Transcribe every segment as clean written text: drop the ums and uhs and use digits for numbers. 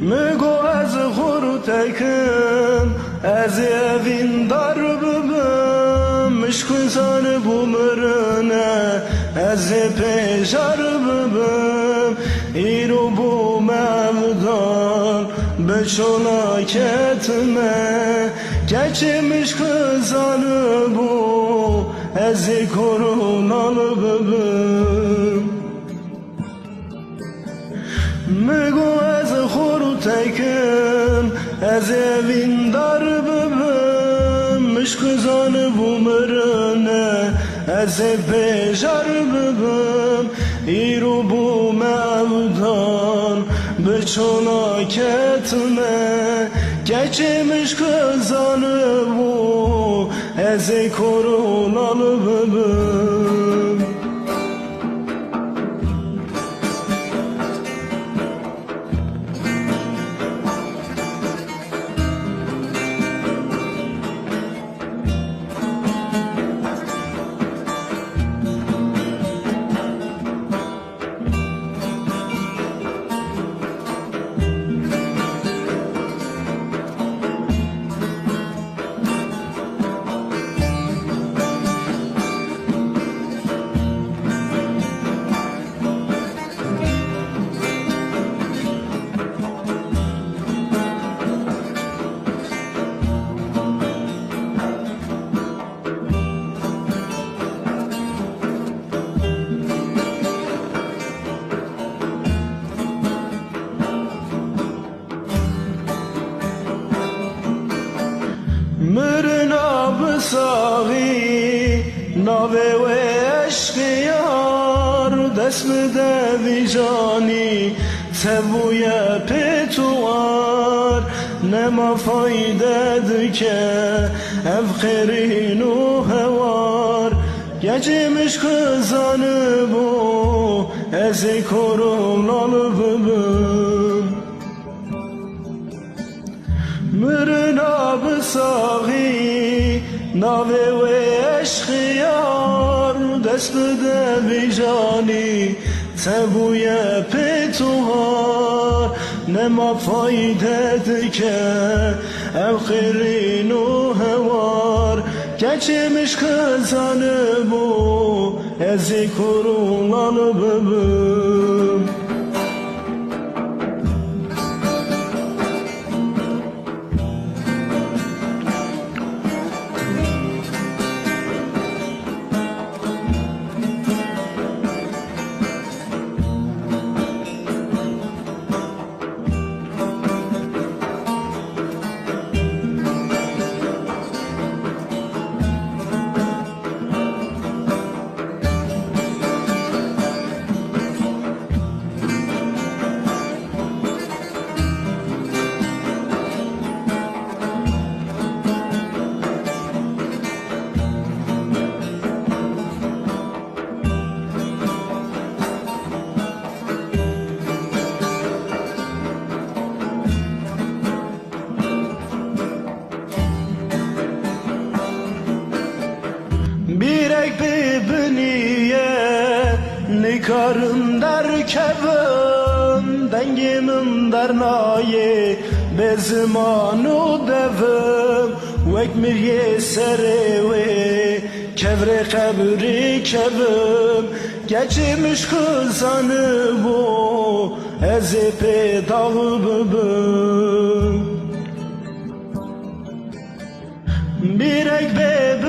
مگو از خورتکم از اوین دار ببم مشکوزان بومرنه از پیشار ببم ایرو بو ممدان به چلاکتمه گچه مشکوزان بو از کرونال ببم مگو از خورتکم از اوین دار ببم مشکوزان بومرنه از پیشار ببم ایرو بو ممدان به چلاکتمه گچه مشکوزان بو از کرونال ببم مرنا بساغی ناوه و عشق یار دست بده ویجانی تبوی پیتوار نما فایده دکه افخرین و هوار گجمش کزانه بو از کرم لال ببم مرنا بساغی ناوه و عشق یار دست بده بیجانی تبوی پیتوهار نما فایده دکه افخرین و هوار گچمش کزانه بو از کرم لال ببم بیرک ببینیه نکارم در کبم دنگمم در نایه به زمان و دوم وک میریه سره و کبر قبری کبم گچمش کزانه بو از پیدا ببم بیرک ببینیه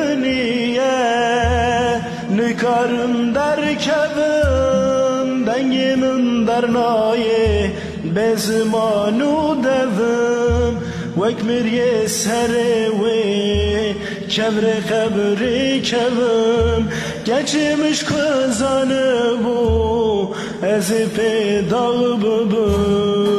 Dikarim derkevim dengimin dernaye bezmanu devim vek mirye serewe kevre kabri kevim geçmiş kızanı bu ezi pedağı bıbım